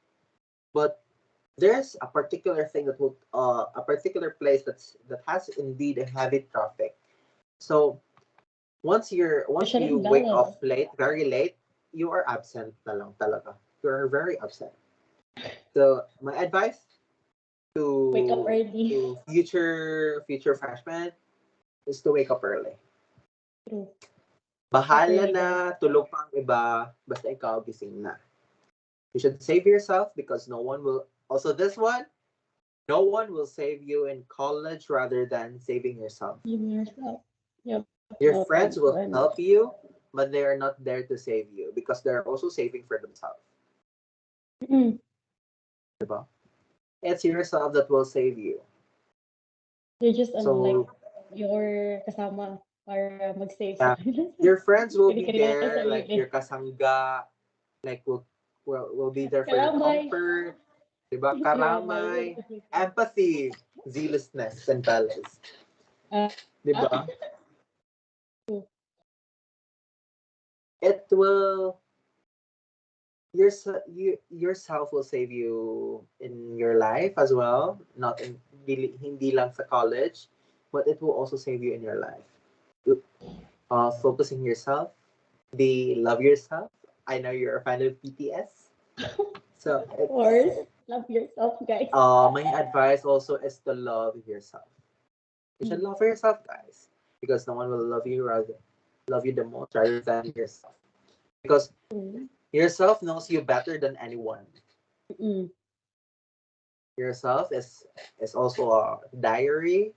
but there's a particular thing that will a particular place that has indeed a heavy traffic. So once Especially you in wake up Dallas. late, very late, you are absent na lang talaga. You are very absent. So my advice Wake up to early. future freshmen is to wake up early. True. Wake up Bahala early, na guys. tulog pang iba, basta ikaw gising na. You should save yourself because no one will. Also, this one, no one will save you in college rather than saving yourself. Give yourself. Yep, Your no friends will one. help you, but they are not there to save you because they're also saving for themselves. Mm. Diba? It's yourself that will save you. You're just like So, your kasama para mag-save sa yeah, kanila. your friends will be Kini-kini na lang there, like sarili. your kasangga, like will be there for your Karamay. comfort. Diba? Yeah, my Karamay, word. empathy, zealousness, and balance. Ah, Diba? true. It will yourself will save you in your life as well, not in hindi lang sa college, but it will also save you in your life. Focusing yourself, be love yourself. I know you're a fan of BTS, so Of it's course. Love yourself, guys. my advice also is to love yourself. You should Mm. love yourself, guys, because no one will love you the most rather than yourself. Because Mm. yourself knows you better than anyone. Mm. Yourself is also a diary,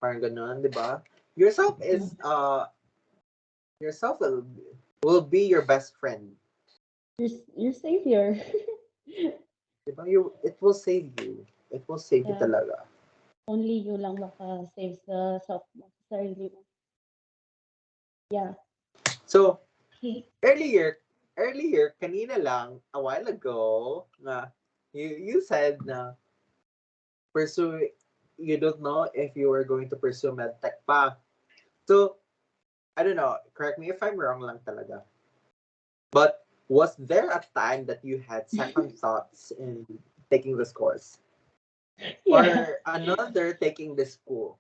parang ganun, di ba? Yourself Mm. is yourself will be your best friend, Your savior. di ba? It will save you. It will save you Yeah. talaga. Only you lang maka-save sa self mo, sa sarili mo. Yeah. So, Okay. earlier kanina lang a while ago na you said na pursue you don't know if you were going to pursue medtech pa. So, I don't know, correct me if I'm wrong lang talaga. But was there a time that you had second thoughts in taking this course Yeah. or another taking this school?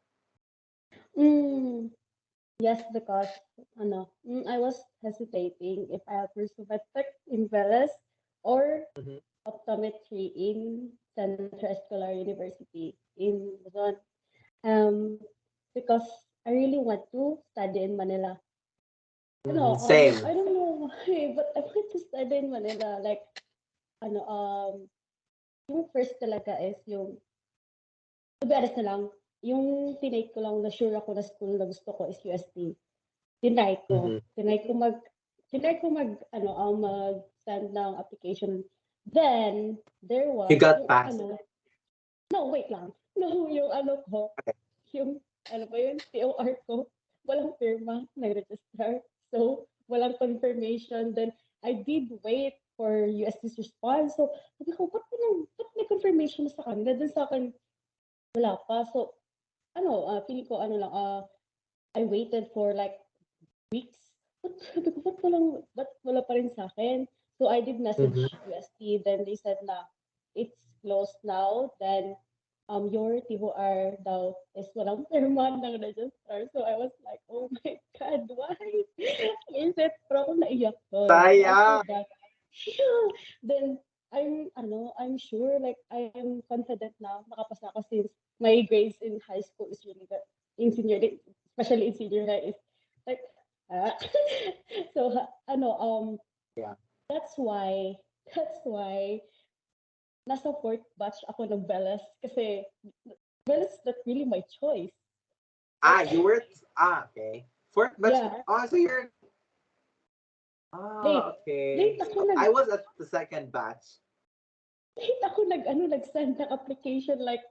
Mm. Yes, because I was hesitating if I'll pursue medtech in Velas or Mhm. optometry in Central Escolar University in Luzon. Um, because I really want to study in Manila. Same. I don't know why, but I want to study in Manila. Like, ano, yung first talaga is yung, to be honest na lang, yung tinake ko lang na sure ako na school na gusto ko is UST. Tinry ko. Mhm. Tinry ko mag-send ng application. Then, there You was, got yung past. no, wait lang. No, yung ko, Okay. yung, ba yun, TOR ko, walang firma, nag-register. So, walang confirmation. Then, I did wait for UST's response. So, sabi ko, ba't may confirmation na sa kanila? Then sa akin, wala pa. So, feeling ko, I waited for like weeks. Sabi ko, ba't wala pa rin sa akin? So, I did Mhm. message UST. Then, they said na, it's closed now. Then, your TOR daw is walang pirma ng register. So, I was like, oh my God, why? Is it? Pero ako naiyak doon. So, after Sayang. that, yeah, then, I'm sure, like, I'm confident na makapasa ako since my grades in high school is really good. In senior, especially in senior high, is like, ah. So, Yeah. that's why, that's why, nasa fourth batch ako ng Velas kasi Velas is not really my choice. Like, You were okay. Fourth batch. yeah, Oh, so you're late. okay. Late ako So I was at the second batch. Kahit ako nag-send ng application like,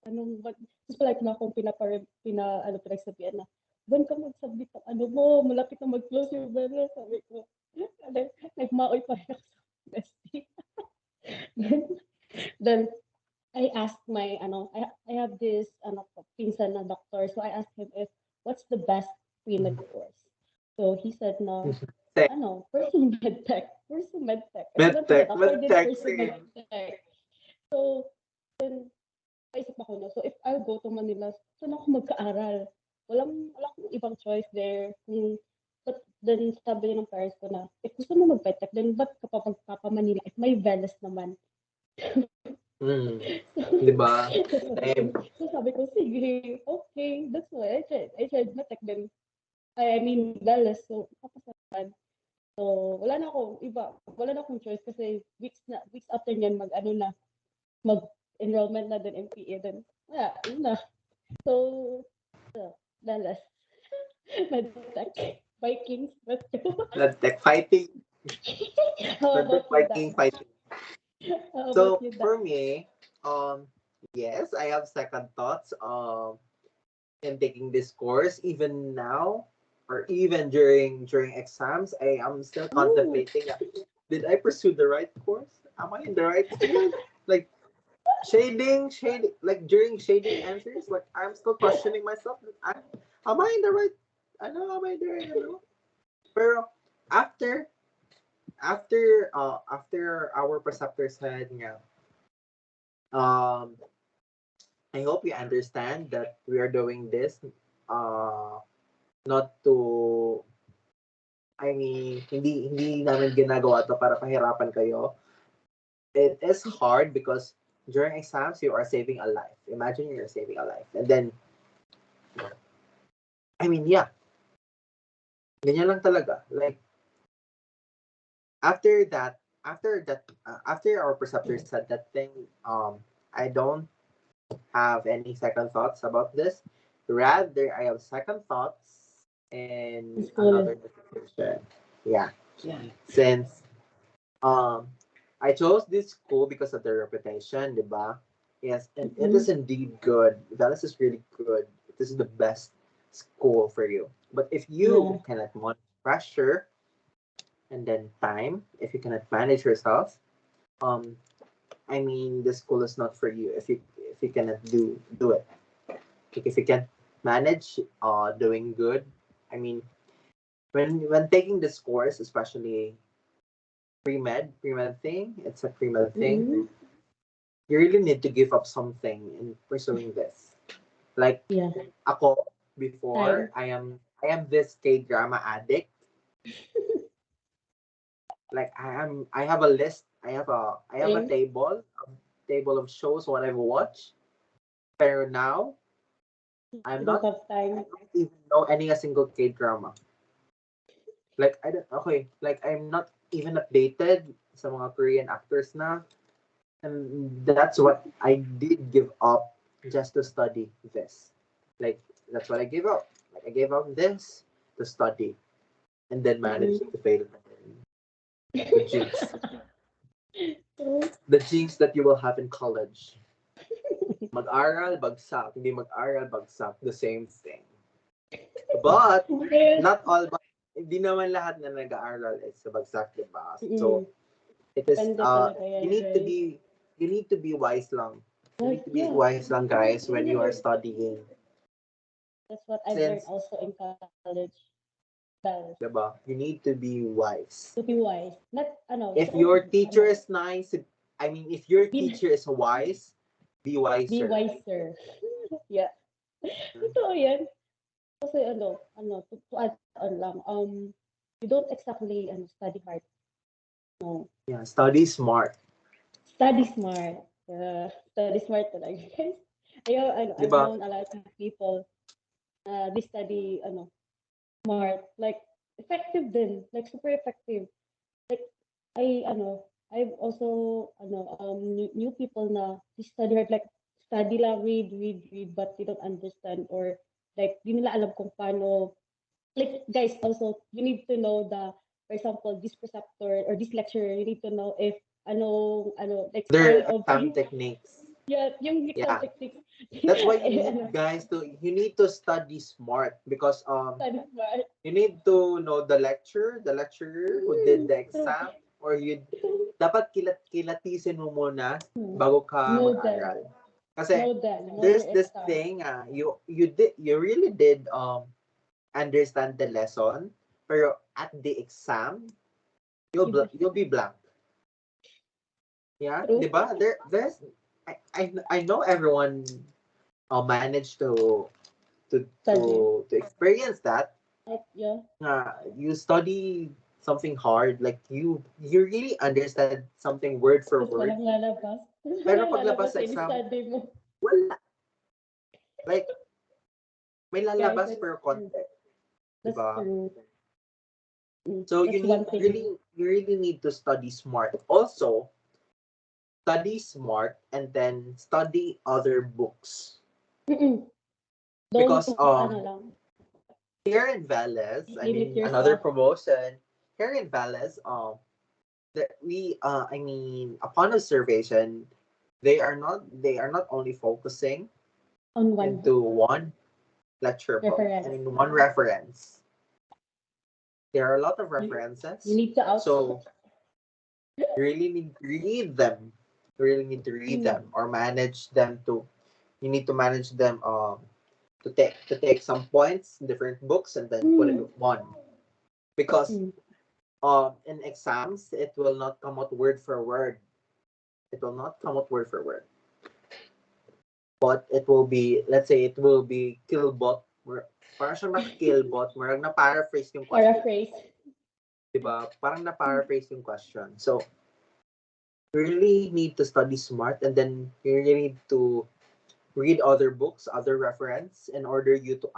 anong, what, just like na akong pinagsabihan na, buwan ka mag-submit ng ano mo, malapit na mag-close yung banner, sabi ko. Ano, nagmaoy pa rin ako sa bestie. then, then, I asked I have this, pinsan na doctor, so I asked him if, what's the best pre-med course? So, he said na, Tech, pursue medtech, pursue medtech. And then medtech, ako, I did medtech, pursue same. medtech. So, then, naisip ako na, so if I'll go to Manila, saan ako magka-aral? Wala akong ibang choice there. But then, sabi ng parents ko na, if gusto mo mag-medtech, then ba't ka pa magpapa-Manila if may Velas naman? Mm. So, Di ba? Same. so sabi ko, sige, okay, that's why I tried medtech then. I mean, Velas, so, kapasalan. So, wala na akong choice kasi weeks after niyan, mag-enrollment na din MPA din. Yun na. So, Dallas. Medtech. Vikings. Let's go. Medtech fighting. How Medtech about you, Dan? fighting, fighting. How about So you, Dan? for me, yes, I have second thoughts in taking this course. Even now, or even during exams, I am still Oh, contemplating. Did I pursue the right course? Am I in the right school? Like shading, like during shading answers, like I'm still questioning myself. Am I in the right? I know, am I in the right? I know. Pero after after our preceptor said nga, um I hope you understand that we are doing this uh not to, I mean, hindi namin ginagawa to para pahirapan kayo. It is hard because during exams you are saving a life. Imagine you're saving a life. And then I mean, yeah, ganyan lang talaga. Like after our preceptor said that thing, I don't have any second thoughts about this. Rather, I have second thoughts in in school. another decision. Yeah, since um, I chose this school because of their reputation, diba? Yes, and it Mm-hmm. is indeed good. Dallas is really good. This is the best school for you. But if you Yeah. cannot manage pressure and then time, if you cannot manage yourself, um, I mean, the school is not for you. If you cannot do it. Like if you can manage doing good, I mean, when taking this course, especially pre-med thing, it's a pre-med thing, Mm-hmm. you really need to give up something in pursuing this. Like Yeah. ako before, Time. I am this K-drama addict. Like I have a list, I have a Same. table of shows what I've watched. Pero now I'm You don't not have I time. don't even know any a single K-drama. Like I don't, okay, like I'm not even updated sa mga Korean actors na, and that's what I did give up just to study this. Like that's what I gave up. Like I gave up this to study and then managed Mm-hmm. to fail. The jinx. So, The jinx that you will have in college. Mag-aral, bagsak. Hindi mag-aral, bagsak. The same thing. But well, not all, but hindi naman lahat na nag-aaral is bagsak, diba? So mm, it is depende talaga you yan, need to guys. be wise lang. You need Like, to be yeah. wise lang, guys, when you are studying. That's what I've learned Since, also in college. Balance. diba, you need to be wise. To be wise. Not, If your teacher is nice, I mean, if your be, teacher is wise, be be wiser. wiser. Yeah. Totoo yan. Kasi to add on lang, you don't exactly study hard. No. Yeah, study smart. Study smart. Study smart talaga, guys. I've Diba? known a lot of people they study smart, like effective din, like super effective. Like I've also new people na they study hard, like study lang, read, but they don't understand or like di nila alam kung paano. Like guys, also you need to know the, for example, this preceptor or this lecturer, you need to know if like Their style of exam techniques. yeah, yung exam Yeah. techniques. That's why you Eh, need guys to you need to study smart because study smart. you need to know the lecturer who did the True, exam, or you true. dapat kilatisin mo muna bago ka Know them. mag-aral. Kasi Know there's their this style. thing you really did understand the lesson, pero at the exam you'll be blank. Yeah, True. 'di ba? There's I know everyone managed Study. to experience that. Yeah. You study something hard, like you really understand something word for Tapos word, walang lalabas. pero Walang paglabas lalabas sa sa exam, study mo. wala. Like, may Guys, lalabas pero konti, di that's ba? true. So That's one thing. you really need to study smart. Also, study smart and then study other books. Mm-mm. Don't, Because lang, here in Valles, I limit mean another yourself. promotion, here in Valles, that we I mean upon observation, they are not only focusing On one into book. one lecture book, I Reference. mean one reference. There are a lot of You references, need to outsource. so you really need to read them. You really need to read Mm. them or manage them to. You need to manage them to take some points in different books and then put it in Mm. one, because Mm. in exams it will not come out word for word. It will not come out word for word, but it will be, let's say it will be killbot. Parang siya killbot, marang na paraphrase yung question, Paraphrase. 'di ba? Parang na paraphrase yung question. So you really need to study smart, and then you really need to read other books, other reference, in order you to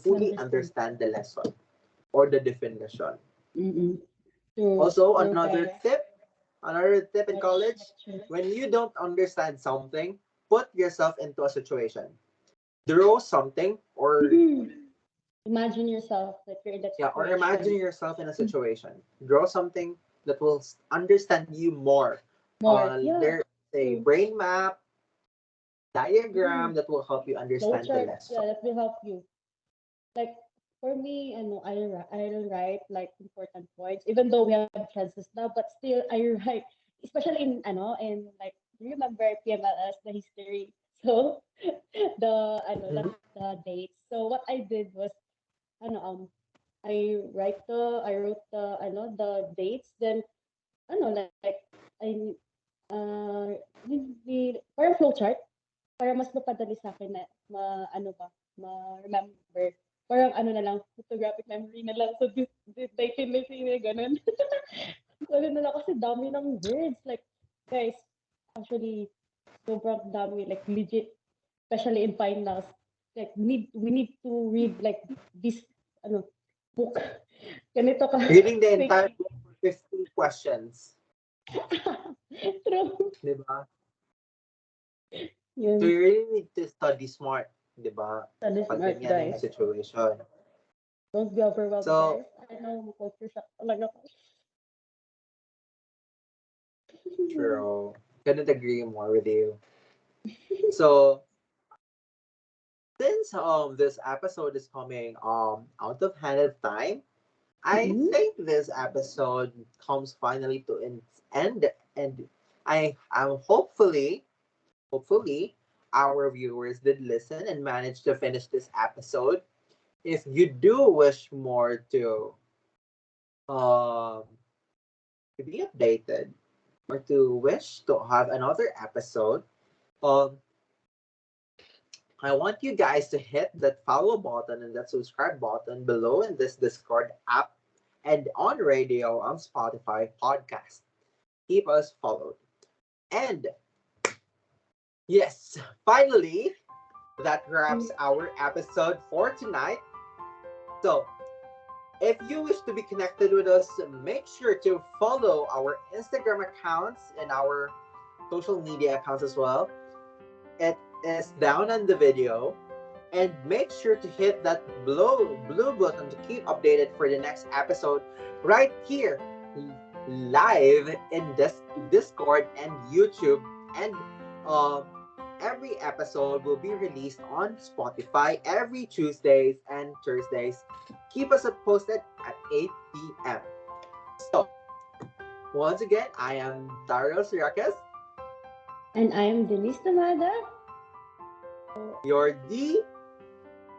fully Understand. understand the lesson or the definition. Mm-mm. True. Also, True, guys. another tip in Much, college, much true. when you don't understand something, put yourself into a situation. Draw something, or Mm. Imagine yourself that you're in that yeah, or imagine situation. yourself in a situation. Draw something that will understand you more. More. Yeah. There's a True. brain map, Mm. diagram that will help you Flow understand the chart. lesson. Yeah, that will help you. Like for me, I'll write like important points, even though we have chances now, but still I write, especially in like, do you remember PMLS, the history? So Mhm. like the dates. So what I did was I wrote the dates, then like I parang flowchart para mas mapadali sa akin na ma-remember. Parang na lang, photographic memory na lang. So, datinity, ganun. Ganun na lang kasi dami ng words. Like, guys, actually, sobrang dami. Like, legit. Especially in finals. Like, we need to read, like, this, book. Ganito ka Reading the quick. entire book for 50 questions. True. Di ba? So Yun. you really need to study smart. Di ba? Study Pag smart, ganyan guys. yung situation. Don't be overwhelmed, So, guys. I know, culture shock talaga. true. Couldn't agree more with you. So, since this episode is coming out of hand of time, I Mm-mm. think this episode comes finally to an end, and I am hopefully our viewers did listen and managed to finish this episode. If you do wish more um to be updated or to wish to have another episode, um I want you guys to hit that follow button and that subscribe button below in this Discord app and on radio on Spotify podcast. Keep us followed. And yes, finally, that wraps our episode for tonight. So, if you wish to be connected with us, make sure to follow our Instagram accounts and our social media accounts as well. It is down on the video. And make sure to hit that blue button to keep updated for the next episode right here live in this Discord and YouTube, and uh, every episode will be released on Spotify every Tuesdays and Thursdays. Keep us posted at 8 p.m. So, once again, I am Dario Sirakas, And I am Denise Dumadag. your D,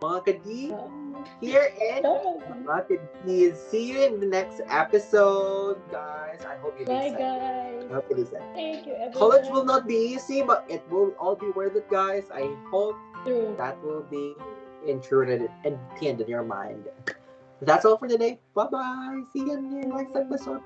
mga ka-D, Um, here in Bye, mga ka-D. See you in the next episode, guys. I hope you listen. guys. I hope you listen. Thank you, College will everyone. not be easy, but it will all be worth it, guys. I hope True. that will be intruded and pinned in your mind. That's all for today. Bye bye. See you in the next episode.